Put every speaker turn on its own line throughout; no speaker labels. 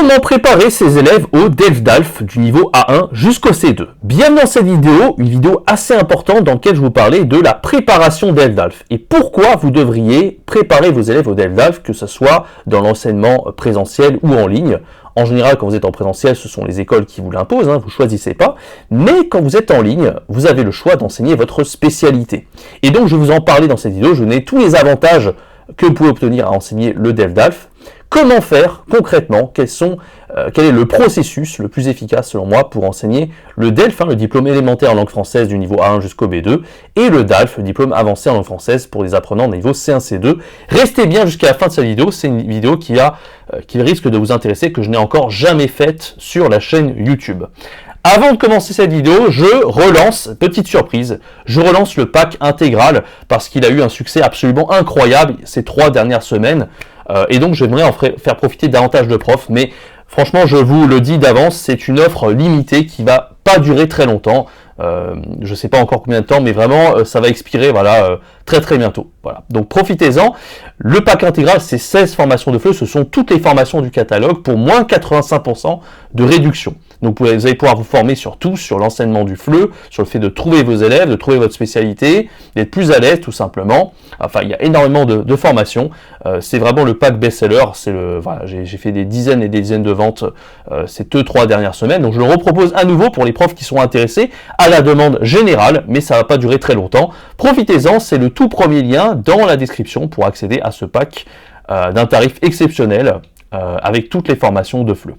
Comment préparer ses élèves au DELF-DALF du niveau A1 jusqu'au C2? Bienvenue dans cette vidéo, une vidéo assez importante dans laquelle je vous parlais de la préparation DELF-DALF et pourquoi vous devriez préparer vos élèves au DELF-DALF, que ce soit dans l'enseignement présentiel ou en ligne. En général, quand vous êtes en présentiel, ce sont les écoles qui vous l'imposent, vous ne choisissez pas. Mais quand vous êtes en ligne, vous avez le choix d'enseigner votre spécialité. Et donc, je vais vous en parler dans cette vidéo. Je vais vous donner tous les avantages que vous pouvez obtenir à enseigner le DELF-DALF. Comment faire concrètement, quel est le processus le plus efficace selon moi pour enseigner le DELF, le diplôme élémentaire en langue française du niveau A1 jusqu'au B2, et le DALF, le diplôme avancé en langue française pour les apprenants de niveau C1, C2. Restez bien jusqu'à la fin de cette vidéo, c'est une vidéo qui risque de vous intéresser, que je n'ai encore jamais faite sur la chaîne YouTube. Avant de commencer cette vidéo, je relance, petite surprise, je relance le pack intégral parce qu'il a eu un succès absolument incroyable ces 3 dernières semaines. Et donc j'aimerais en faire profiter davantage de profs, mais franchement je vous le dis d'avance, c'est une offre limitée qui va pas durer très longtemps. Je sais pas encore combien de temps, mais vraiment ça va expirer très très bientôt. Voilà. Donc profitez-en. Le pack intégral, c'est 16 formations de FLE, ce sont toutes les formations du catalogue pour moins 85% de réduction. Donc vous allez pouvoir vous former sur tout, sur l'enseignement du FLE, sur le fait de trouver vos élèves, de trouver votre spécialité, d'être plus à l'aise tout simplement. Enfin, il y a énormément de formations. C'est vraiment le pack best-seller. J'ai fait des dizaines et des dizaines de ventes ces 2-3 dernières semaines. Donc je le repropose à nouveau pour les profs qui sont intéressés à la demande générale, mais ça ne va pas durer très longtemps. Profitez-en, c'est le tout premier lien dans la description pour accéder à ce pack d'un tarif exceptionnel avec toutes les formations de FLE.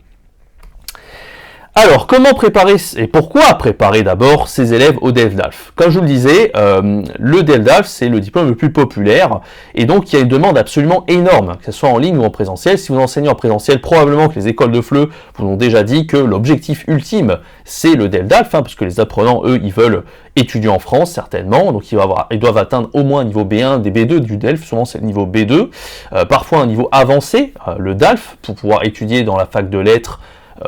Alors, comment préparer et pourquoi préparer d'abord ces élèves au DELF-DALF? Comme je vous le disais, le DELF-DALF, c'est le diplôme le plus populaire et donc il y a une demande absolument énorme, que ce soit en ligne ou en présentiel. Si vous enseignez en présentiel, probablement que les écoles de FLE vous ont déjà dit que l'objectif ultime, c'est le DELF-DALF, parce que les apprenants, eux, ils veulent étudier en France, certainement, donc ils doivent atteindre au moins un niveau B1, des B2 du DELF, souvent c'est le niveau B2, parfois un niveau avancé, le DALF, pour pouvoir étudier dans la fac de lettres,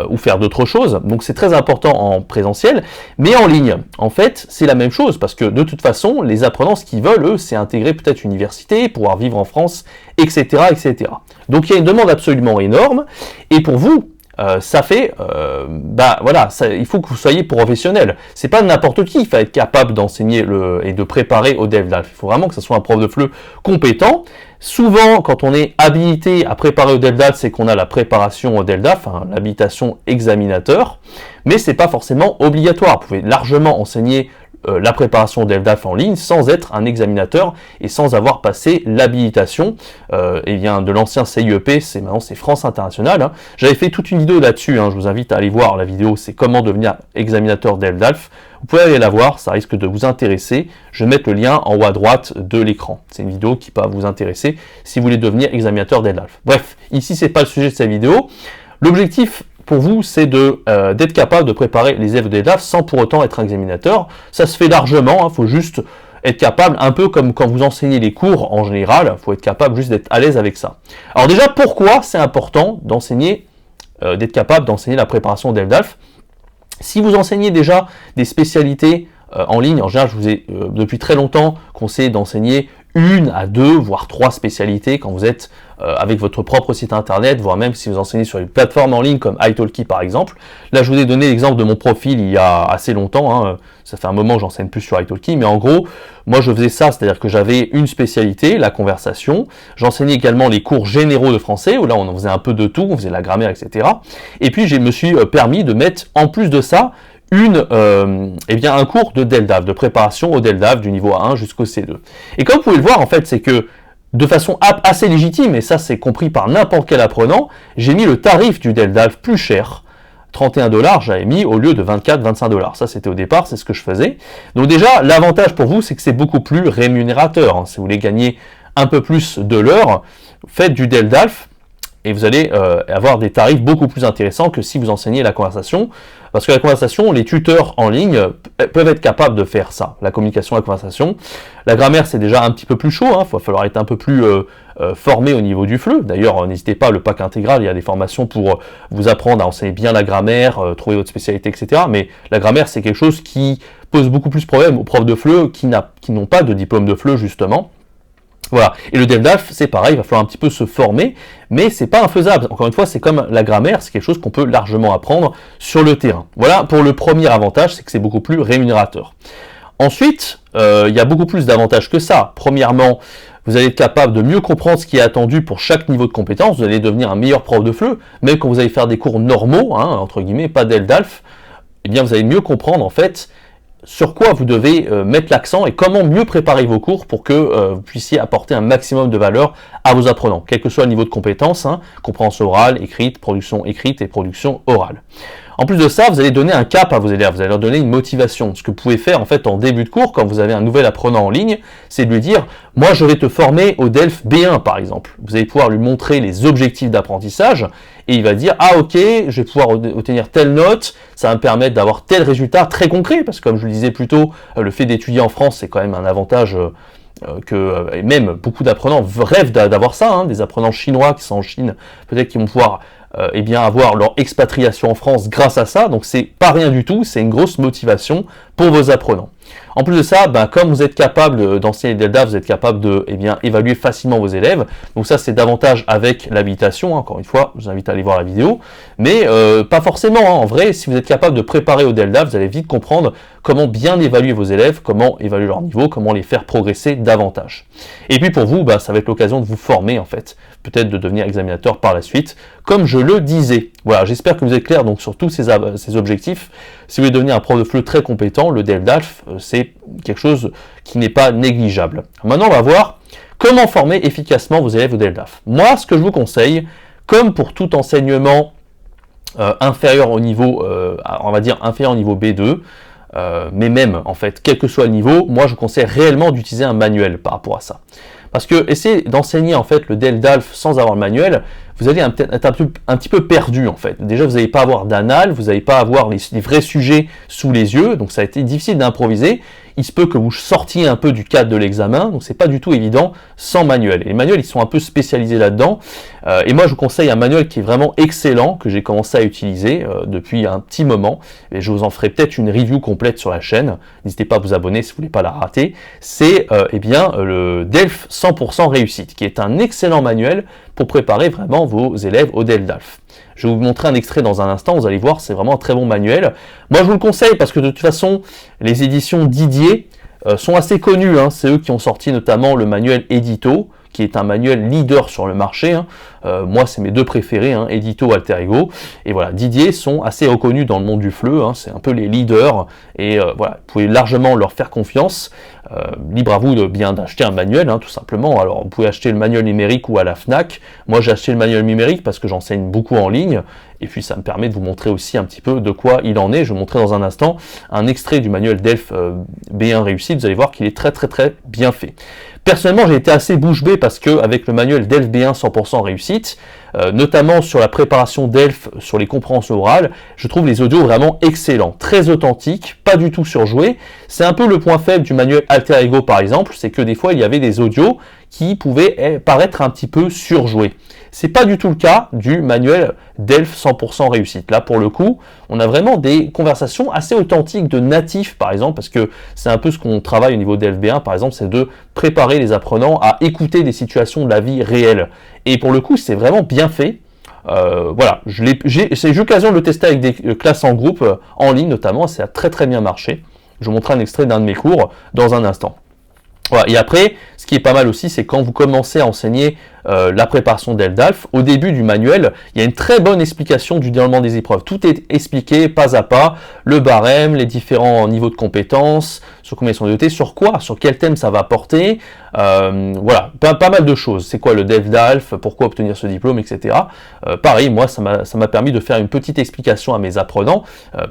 ou faire d'autres choses. Donc c'est très important en présentiel, mais en ligne, en fait, c'est la même chose, parce que de toute façon, les apprenants, ce qu'ils veulent, eux, c'est intégrer peut-être une université, pouvoir vivre en France, etc., etc. Donc il y a une demande absolument énorme, et pour vous, il faut que vous soyez professionnel. C'est pas n'importe qui va être capable d'enseigner et de préparer au DELF-DALF. Il faut vraiment que ce soit un prof de FLE compétent. Souvent, quand on est habilité à préparer au DELF-DALF, c'est qu'on a la préparation au DELF-DALF, l'habilitation examinateur, mais c'est pas forcément obligatoire. Vous pouvez largement enseigner la préparation au DELF-DALF en ligne sans être un examinateur et sans avoir passé l'habilitation de l'ancien CIEP, maintenant c'est France Internationale. J'avais fait toute une vidéo là-dessus, je vous invite à aller voir la vidéo, c'est comment devenir examinateur DELF-DALF. Vous pouvez aller la voir, ça risque de vous intéresser. Je vais mettre le lien en haut à droite de l'écran. C'est une vidéo qui peut vous intéresser si vous voulez devenir examinateur DELF-DALF. Bref, ici c'est pas le sujet de cette vidéo. L'objectif pour vous, c'est d'être capable de préparer les élèves de DELF sans pour autant être un examinateur. Ça se fait largement, faut juste être capable, un peu comme quand vous enseignez les cours en général, il faut être capable juste d'être à l'aise avec ça. Alors déjà, pourquoi c'est important d'être capable d'enseigner la préparation au DELF-DALF? Si vous enseignez déjà des spécialités en ligne, en général, je vous ai depuis très longtemps conseillé d'enseigner 1 à 2, voire 3 spécialités quand vous êtes avec votre propre site internet, voire même si vous enseignez sur une plateforme en ligne comme italki par exemple. Là, je vous ai donné l'exemple de mon profil il y a assez longtemps, ça fait un moment que j'enseigne plus sur italki, mais en gros, moi je faisais ça, c'est-à-dire que j'avais une spécialité, la conversation, j'enseignais également les cours généraux de français, où là on en faisait un peu de tout, on faisait la grammaire, etc. Et puis je me suis permis de mettre en plus de ça un cours de DELF-DALF, de préparation au DELF-DALF du niveau A1 jusqu'au C2. Et comme vous pouvez le voir, en fait, c'est que de façon assez légitime, et ça c'est compris par n'importe quel apprenant, j'ai mis le tarif du DELF-DALF plus cher. 31 $, j'avais mis au lieu de 24-25 $. Ça, c'était au départ, c'est ce que je faisais. Donc déjà, l'avantage pour vous, c'est que c'est beaucoup plus rémunérateur. Si vous voulez gagner un peu plus de l'heure, faites du DELF-DALF, et vous allez avoir des tarifs beaucoup plus intéressants que si vous enseignez la conversation, parce que la conversation, les tuteurs en ligne peuvent être capables de faire ça, la communication, la conversation. La grammaire, c'est déjà un petit peu plus chaud, il va falloir être un peu plus formé au niveau du FLE. D'ailleurs, n'hésitez pas, le pack intégral, il y a des formations pour vous apprendre à enseigner bien la grammaire, trouver votre spécialité, etc. Mais la grammaire, c'est quelque chose qui pose beaucoup plus de problèmes aux profs de FLE qui n'ont pas de diplôme de FLE, justement. Voilà. Et le DELF-DALF, c'est pareil, il va falloir un petit peu se former, mais c'est pas infaisable. Encore une fois, c'est comme la grammaire, c'est quelque chose qu'on peut largement apprendre sur le terrain. Voilà pour le premier avantage, c'est que c'est beaucoup plus rémunérateur. Ensuite, il y a beaucoup plus d'avantages que ça. Premièrement, vous allez être capable de mieux comprendre ce qui est attendu pour chaque niveau de compétence. Vous allez devenir un meilleur prof de FLE, même quand vous allez faire des cours normaux, hein, entre guillemets, pas DELF-DALF, eh bien vous allez mieux comprendre en fait sur quoi vous devez mettre l'accent et comment mieux préparer vos cours pour que vous puissiez apporter un maximum de valeur à vos apprenants, quel que soit le niveau de compétence, hein, compréhension orale, écrite, production écrite et production orale. En plus de ça, vous allez donner un cap à vos élèves, vous allez leur donner une motivation. Ce que vous pouvez faire en fait en début de cours, quand vous avez un nouvel apprenant en ligne, c'est de lui dire « Moi, je vais te former au DELF B1 par exemple ». Vous allez pouvoir lui montrer les objectifs d'apprentissage et il va dire « Ah ok, je vais pouvoir obtenir telle note, ça va me permettre d'avoir tel résultat très concret ». Parce que comme je le disais plus tôt, le fait d'étudier en France, c'est quand même un avantage et même beaucoup d'apprenants rêvent d'avoir ça, hein, des apprenants chinois qui sont en Chine, peut-être qu'ils vont pouvoir eh bien avoir leur expatriation en France grâce à ça, donc c'est pas rien du tout, c'est une grosse motivation pour vos apprenants. En plus de ça, comme vous êtes capable d'enseigner DELF-DALF, vous êtes capable de évaluer facilement vos élèves, donc ça c'est davantage avec l'habilitation, hein, encore une fois, je vous invite à aller voir la vidéo, mais pas forcément, hein, en vrai, si vous êtes capable de préparer au DELF-DALF, vous allez vite comprendre comment bien évaluer vos élèves, comment évaluer leur niveau, comment les faire progresser davantage. Et puis pour vous, ça va être l'occasion de vous former en fait, peut-être de devenir examinateur par la suite, comme je le disais. Voilà, j'espère que vous êtes clair donc sur tous ces objectifs. Si vous voulez devenir un prof de FLE très compétent, le DELF-DALF, c'est quelque chose qui n'est pas négligeable. Maintenant, on va voir comment former efficacement vos élèves au DELF-DALF. Moi, ce que je vous conseille, comme pour tout enseignement inférieur au niveau, on va dire inférieur au niveau B2, mais même en fait, quel que soit le niveau, moi je vous conseille réellement d'utiliser un manuel par rapport à ça. Parce que essayer d'enseigner en fait le DELF-DALF sans avoir le manuel, vous allez être un petit peu perdu en fait. Déjà, vous n'allez pas avoir d'annales, vous n'allez pas avoir les vrais sujets sous les yeux, donc ça a été difficile d'improviser. Il se peut que vous sortiez un peu du cadre de l'examen, donc c'est pas du tout évident sans manuel. Et les manuels, ils sont un peu spécialisés là-dedans. Et moi, je vous conseille un manuel qui est vraiment excellent, que j'ai commencé à utiliser depuis un petit moment. Et je vous en ferai peut-être une review complète sur la chaîne. N'hésitez pas à vous abonner si vous voulez pas la rater. C'est le DELF 100% réussite, qui est un excellent manuel pour préparer vraiment vos élèves au DELF-DALF. Je vais vous montrer un extrait dans un instant, vous allez voir, c'est vraiment un très bon manuel. Moi, je vous le conseille parce que de toute façon, les éditions Didier sont assez connues, hein. C'est eux qui ont sorti notamment le manuel Edito, qui est un manuel leader sur le marché. Hein. Moi, c'est mes deux préférés, hein, Edito, Alter Ego. Et voilà, Didier sont assez reconnus dans le monde du FLE, hein, c'est un peu les leaders. Et voilà, vous pouvez largement leur faire confiance. Libre à vous de bien d'acheter un manuel, hein, tout simplement. Alors, vous pouvez acheter le manuel numérique ou à la FNAC. Moi, j'ai acheté le manuel numérique parce que j'enseigne beaucoup en ligne. Et puis, ça me permet de vous montrer aussi un petit peu de quoi il en est. Je vais vous montrer dans un instant un extrait du manuel DELF B1 réussi. Vous allez voir qu'il est très, très, très bien fait. Personnellement, j'ai été assez bouche bée parce que avec le manuel DELF B1 100% réussite, notamment sur la préparation DELF, sur les compréhensions orales, je trouve les audios vraiment excellents, très authentiques, pas du tout surjoués. C'est un peu le point faible du manuel Alter Ego par exemple, c'est que des fois il y avait des audios qui pouvaient paraître un petit peu surjoués. C'est pas du tout le cas du manuel DELF 100% réussite. Là, pour le coup, on a vraiment des conversations assez authentiques de natifs, par exemple, parce que c'est un peu ce qu'on travaille au niveau DELF B1, par exemple, c'est de préparer les apprenants à écouter des situations de la vie réelle. Et pour le coup, c'est vraiment bien fait. Voilà, j'ai eu l'occasion de le tester avec des classes en groupe, en ligne notamment, ça a très très bien marché. Je vous montrerai un extrait d'un de mes cours dans un instant. Voilà. Et après, ce qui est pas mal aussi, c'est quand vous commencez à enseigner la préparation DELF-DALF, au début du manuel, il y a une très bonne explication du déroulement des épreuves. Tout est expliqué pas à pas, le barème, les différents niveaux de compétences, sur combien ils sont notés, sur quoi, sur quel thème ça va porter, voilà, pas mal de choses. C'est quoi le DELF-DALF, pourquoi obtenir ce diplôme, etc. Pareil, moi, ça m'a permis de faire une petite explication à mes apprenants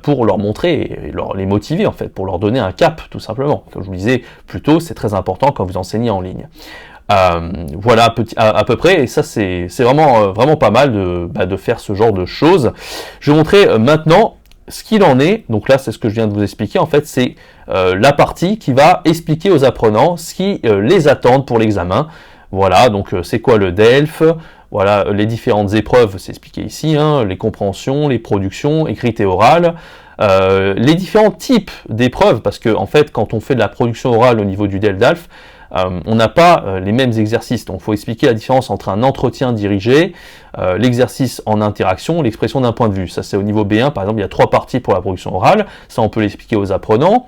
pour leur montrer et les motiver, en fait, pour leur donner un cap, tout simplement. Comme je vous le disais plus tôt, c'est très important quand vous enseignez en ligne. Voilà à peu près, et ça c'est vraiment pas mal de faire ce genre de choses. Je vais vous montrer maintenant ce qu'il en est. Donc là, c'est ce que je viens de vous expliquer. En fait, c'est la partie qui va expliquer aux apprenants ce qui les attend pour l'examen. Voilà, donc c'est quoi le DELF, voilà les différentes épreuves, c'est expliqué ici, hein, les compréhensions, les productions, écrites et orales. Les différents types d'épreuves, parce que en fait, quand on fait de la production orale au niveau du DELF-DALF, on n'a pas les mêmes exercices. Donc il faut expliquer la différence entre un entretien dirigé, l'exercice en interaction, l'expression d'un point de vue. Ça c'est au niveau B1, par exemple, il y a 3 parties pour la production orale, ça on peut l'expliquer aux apprenants,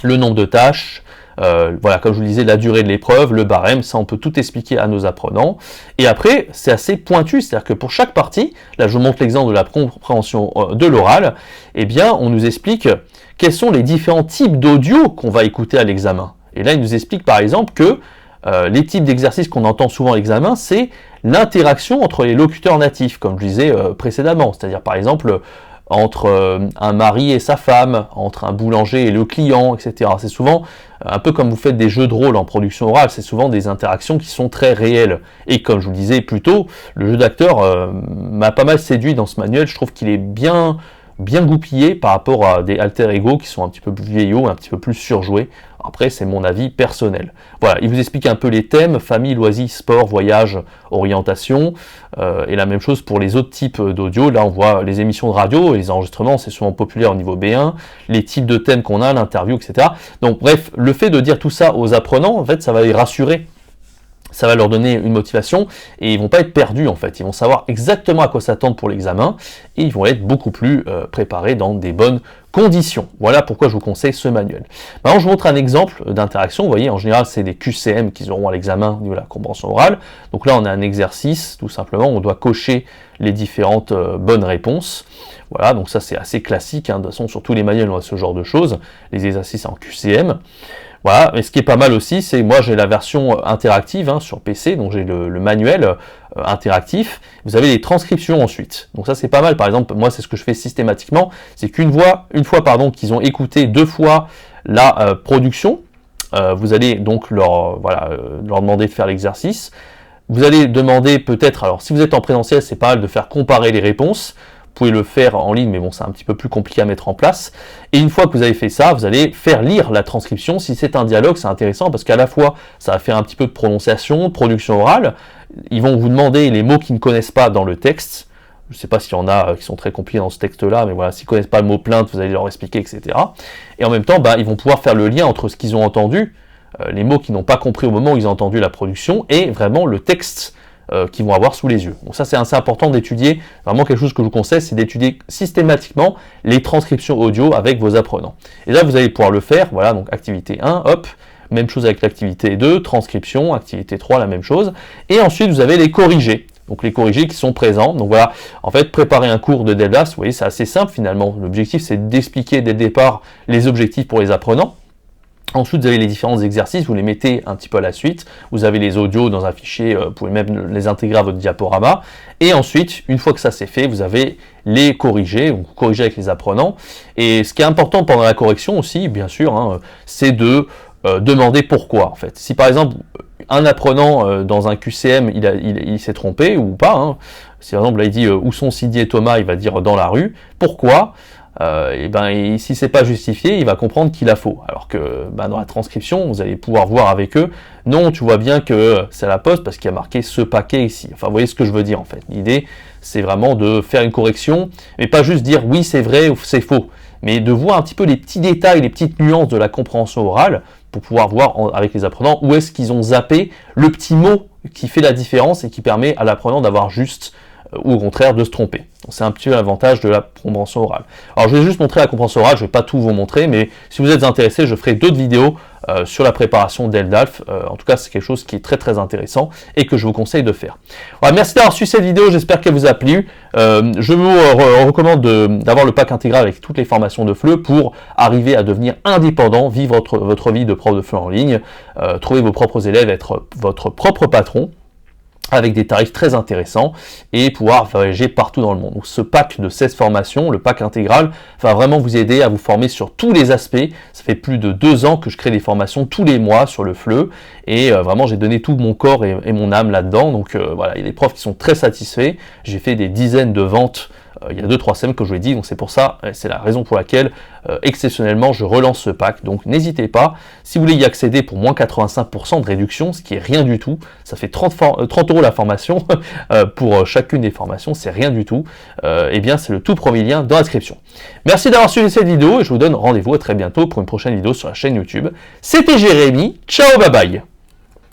le nombre de tâches, voilà, comme je vous le disais, la durée de l'épreuve, le barème, ça on peut tout expliquer à nos apprenants. Et après, c'est assez pointu, c'est-à-dire que pour chaque partie, là je vous montre l'exemple de la compréhension de l'oral, eh bien on nous explique quels sont les différents types d'audio qu'on va écouter à l'examen. Et là il nous explique par exemple que les types d'exercices qu'on entend souvent à l'examen, c'est l'interaction entre les locuteurs natifs, comme je disais précédemment, c'est-à-dire par exemple entre un mari et sa femme, entre un boulanger et le client, etc. C'est souvent un peu comme vous faites des jeux de rôle en production orale, c'est souvent des interactions qui sont très réelles. Et comme je vous le disais plus tôt, le jeu d'acteur m'a pas mal séduit dans ce manuel, je trouve qu'il est bien goupillé par rapport à des alter ego qui sont un petit peu plus vieillots, un petit peu plus surjoués. Après, c'est mon avis personnel. Voilà, il vous explique un peu les thèmes, famille, loisirs, sport, voyage, orientation, et la même chose pour les autres types d'audio. Là, on voit les émissions de radio et les enregistrements, c'est souvent populaire au niveau B1, les types de thèmes qu'on a, l'interview, etc. Donc bref, le fait de dire tout ça aux apprenants, en fait, ça va les rassurer. Ça va leur donner une motivation et ils vont pas être perdus en fait, ils vont savoir exactement à quoi s'attendre pour l'examen et ils vont être beaucoup plus préparés dans des bonnes conditions. Voilà pourquoi je vous conseille ce manuel. Maintenant je vous montre un exemple d'interaction, vous voyez en général c'est des QCM qu'ils auront à l'examen au niveau de la compréhension orale. Donc là on a un exercice tout simplement, on doit cocher les différentes bonnes réponses. Voilà, donc ça c'est assez classique, hein. De toute façon sur tous les manuels on a ce genre de choses, les exercices en QCM. Voilà, et ce qui est pas mal aussi, c'est moi j'ai la version interactive hein, sur PC, donc j'ai le manuel interactif. Vous avez les transcriptions ensuite. Donc ça c'est pas mal. Par exemple, moi c'est ce que je fais systématiquement, c'est qu'une fois qu'ils ont écouté 2 fois la production, vous allez donc leur demander de faire l'exercice. Vous allez demander peut-être, alors si vous êtes en présentiel, c'est pas mal de faire comparer les réponses. Vous pouvez le faire en ligne, mais bon, c'est un petit peu plus compliqué à mettre en place. Et une fois que vous avez fait ça, vous allez faire lire la transcription. Si c'est un dialogue, c'est intéressant parce qu'à la fois, ça va faire un petit peu de prononciation, de production orale. Ils vont vous demander les mots qu'ils ne connaissent pas dans le texte. Je ne sais pas s'il y en a qui sont très compliqués dans ce texte-là, mais voilà, s'ils ne connaissent pas le mot plainte, vous allez leur expliquer, etc. Et en même temps, ils vont pouvoir faire le lien entre ce qu'ils ont entendu, les mots qu'ils n'ont pas compris au moment où ils ont entendu la production, et vraiment le texte qu'ils vont avoir sous les yeux. Donc ça c'est assez important d'étudier, vraiment quelque chose que je vous conseille, c'est d'étudier systématiquement les transcriptions audio avec vos apprenants. Et là vous allez pouvoir le faire, voilà, donc activité 1, hop, même chose avec l'activité 2, transcription, activité 3, la même chose, et ensuite vous avez les corrigés. Donc les corrigés qui sont présents. Donc voilà, en fait, préparer un cours de DELDALF, vous voyez, c'est assez simple finalement. L'objectif c'est d'expliquer dès le départ les objectifs pour les apprenants. Ensuite, vous avez les différents exercices, vous les mettez un petit peu à la suite. Vous avez les audios dans un fichier, vous pouvez même les intégrer à votre diaporama. Et ensuite, une fois que ça c'est fait, vous avez les corrigés, donc corriger avec les apprenants. Et ce qui est important pendant la correction aussi, bien sûr, hein, c'est de demander pourquoi en fait. Si par exemple, un apprenant dans un QCM, il s'est trompé ou pas, hein, si par exemple là il dit où sont Sidi et Thomas, il va dire dans la rue, pourquoi ? Et si c'est pas justifié, il va comprendre qu'il a faux. Alors que dans la transcription, vous allez pouvoir voir avec eux, non, tu vois bien que c'est à la poste parce qu'il y a marqué ce paquet ici. Enfin, vous voyez ce que je veux dire en fait. L'idée, c'est vraiment de faire une correction, mais pas juste dire oui, c'est vrai ou c'est faux, mais de voir un petit peu les petits détails, les petites nuances de la compréhension orale pour pouvoir voir avec les apprenants où est-ce qu'ils ont zappé le petit mot qui fait la différence et qui permet à l'apprenant d'avoir juste ou au contraire de se tromper. C'est un petit avantage de la compréhension orale. Alors je vais juste montrer la compréhension orale, je ne vais pas tout vous montrer, mais si vous êtes intéressé, je ferai d'autres vidéos sur la préparation d'ELDALF. En tout cas, c'est quelque chose qui est très très intéressant et que je vous conseille de faire. Voilà, merci d'avoir suivi cette vidéo, j'espère qu'elle vous a plu. Je vous recommande d'avoir le pack intégral avec toutes les formations de FLE pour arriver à devenir indépendant, vivre votre vie de prof de FLE en ligne, trouver vos propres élèves, être votre propre patron, avec des tarifs très intéressants et pouvoir voyager partout dans le monde. Donc ce pack de 16 formations, le pack intégral, va vraiment vous aider à vous former sur tous les aspects. Ça fait plus de 2 ans que je crée des formations tous les mois sur le FLE et vraiment j'ai donné tout mon corps et mon âme là-dedans. Donc voilà, il y a des profs qui sont très satisfaits. J'ai fait des dizaines de ventes il y a 2-3 semaines que je vous ai dit, donc c'est pour ça, c'est la raison pour laquelle exceptionnellement je relance ce pack. Donc n'hésitez pas, si vous voulez y accéder pour moins 85% de réduction, ce qui est rien du tout, ça fait 30 € la formation pour chacune des formations, c'est rien du tout, et bien c'est le tout premier lien dans la description. Merci d'avoir suivi cette vidéo et je vous donne rendez-vous à très bientôt pour une prochaine vidéo sur la chaîne YouTube. C'était Jérémy, ciao, bye bye.